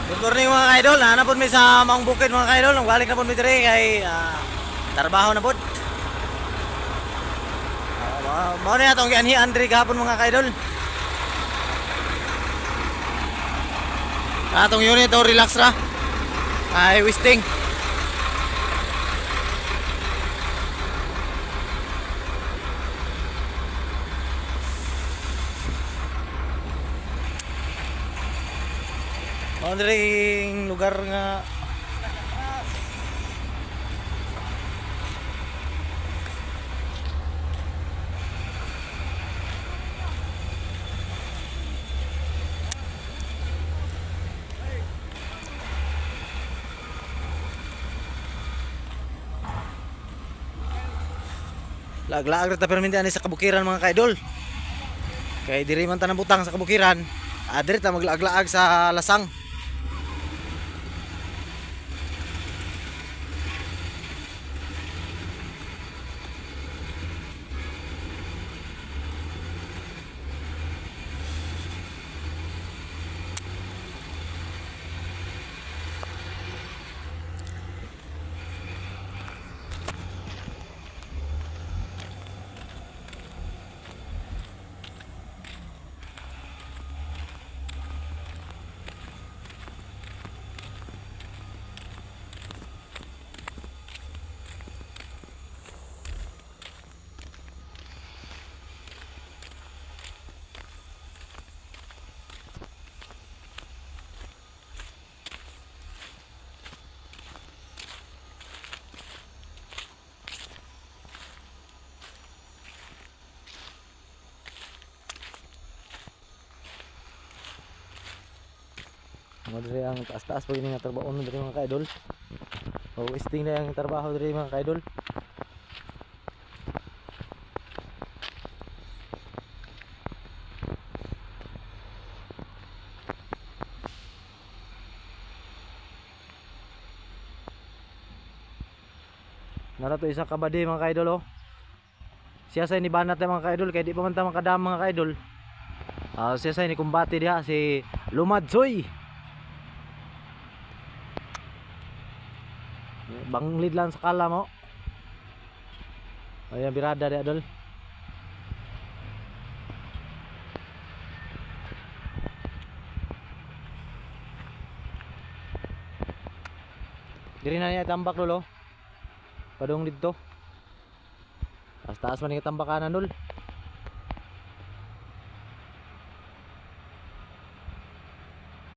Good morning mga kaidol. Nanapod mi sa Maong Bukid mga kaidol. Balik na po mi diri kay trabaho na pod. Mao ni atong gianhi Andre gahapon mga kaidol. Atong unit o relax ra. Ay wisting. Mao diri lugar nga lag-lag ra ta perminti ani sa kabukiran mga kaidol. Kay diri man tanang butang sa kabukiran. Diri ta maglaag-laag sa lasang. Mo diri ang taas-taas pag ini nga trabaho diri mga kaidol. O wisting na ang trabaho diri mga kaidol. Nara to isang kabady mga kaidol oh. Siya say ni banat na mga kaidol kay di pa man ta makadam mga kaidol. Siya say ni kumbati diha si Lumadsoy. Banglid lang sa kala mo. Ayan birada di adol. Diri na niya tambak lolo. Padung dito. Taas-taas man ni tambak kanan dol.